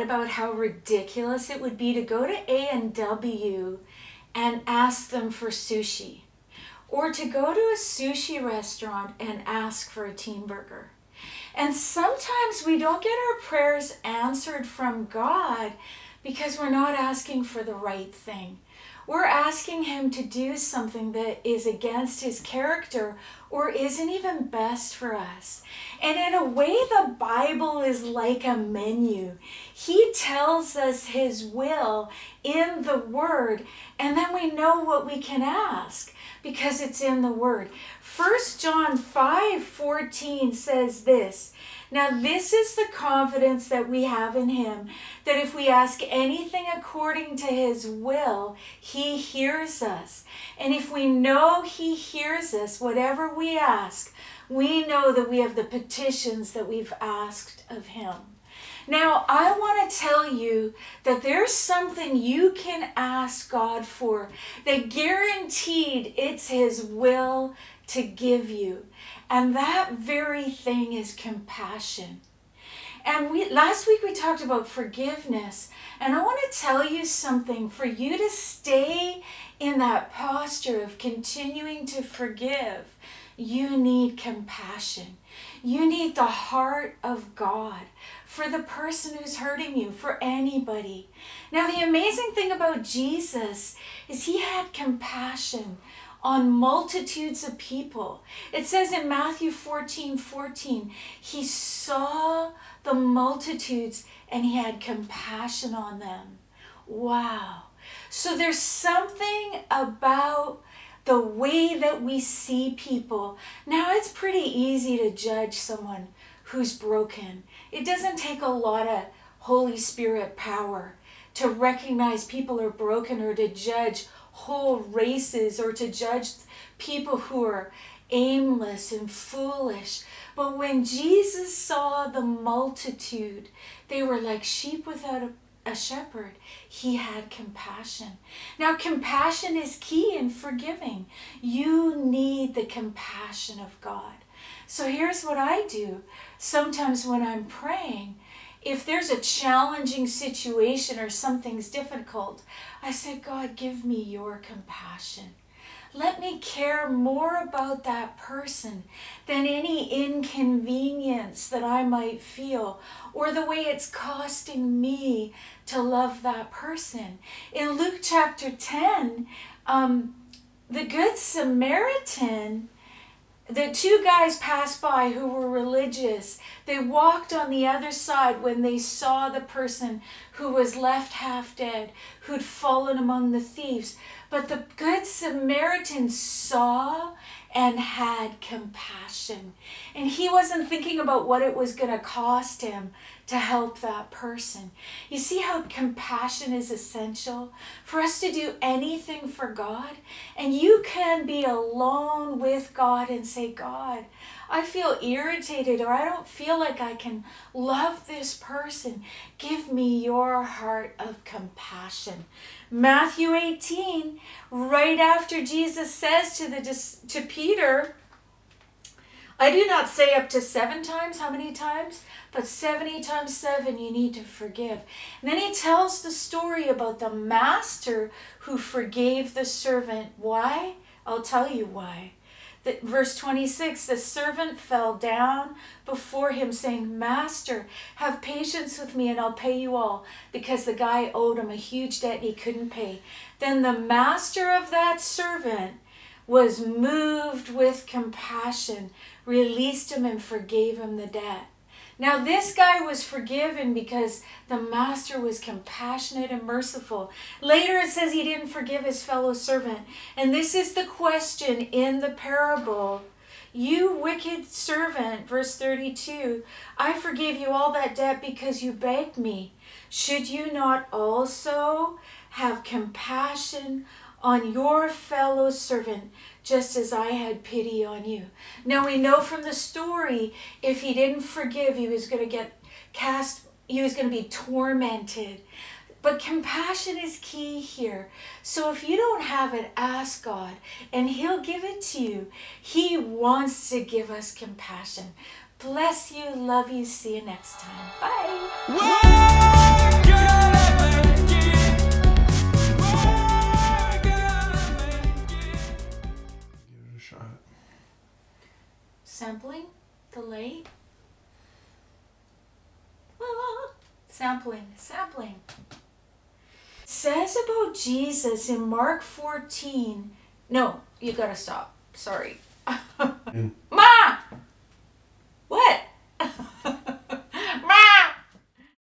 about how ridiculous it would be to go to A&W and ask them for sushi, or to go to a sushi restaurant and ask for a team burger. And sometimes we don't get our prayers answered from God because we're not asking for the right thing. We're asking him to do something that is against his character or isn't even best for us. And in a way, the Bible is like a menu. He tells us his will in the Word, and then we know what we can ask because it's in the Word. 1 John 5:14 says this, "Now this is the confidence that we have in him, that if we ask anything according to his will, he hears us. And if we know he hears us, whatever we ask, we know that we have the petitions that we've asked of him." Now, I want to tell you that there's something you can ask God for that guaranteed it's his will to give you. And that very thing is compassion. And last week we talked about forgiveness. And I want to tell you something. For you to stay in that posture of continuing to forgive, you need compassion. You need the heart of God for the person who's hurting you, for anybody. Now, the amazing thing about Jesus is he had compassion on multitudes of people. It says in Matthew 14:14, he saw the multitudes and he had compassion on them. Wow. So there's something about the way that we see people. Now, it's pretty easy to judge someone who's broken. It doesn't take a lot of Holy Spirit power to recognize people are broken, or to judge whole races, or to judge people who are aimless and foolish. But when Jesus saw the multitude, they were like sheep without a shepherd. He had compassion. Now, compassion is key in forgiving. You need the compassion of God. So here's what I do. Sometimes when I'm praying, if there's a challenging situation or something's difficult, I say, God, give me your compassion. Let me care more about that person than any inconvenience that I might feel, or the way it's costing me to love that person. In Luke chapter 10, the Good Samaritan, the two guys passed by who were religious. They walked on the other side when they saw the person who was left half dead, who'd fallen among the thieves. But the Good Samaritan saw and had compassion. And he wasn't thinking about what it was going to cost him to help that person. You see how compassion is essential for us to do anything for God? And you can be alone with God and say, God, I feel irritated, or I don't feel like I can love this person. Give me your heart of compassion. Matthew 18, right after Jesus says to Peter, I do not say up to 7 times, how many times? But 70 times 7 you need to forgive. And then he tells the story about the master who forgave the servant. Why? I'll tell you why. Verse 26, the servant fell down before him saying, Master, have patience with me and I'll pay you all, because the guy owed him a huge debt and he couldn't pay. Then the master of that servant was moved with compassion, released him and forgave him the debt. Now this guy was forgiven because the master was compassionate and merciful. Later it says he didn't forgive his fellow servant. And this is the question in the parable. You wicked servant, verse 32, I forgave you all that debt because you begged me. Should you not also have compassion on your fellow servant, just as I had pity on you? Now we know from the story, if he didn't forgive, he was going to get cast, he was going to be tormented. But compassion is key here. So if you don't have it, ask God, and he'll give it to you. He wants to give us compassion. Bless you, love you, see you next time. Bye. Give it a shot. Sampling, delay. Ah, sampling. It says about Jesus in Mark 14. No, you gotta stop. Sorry. And My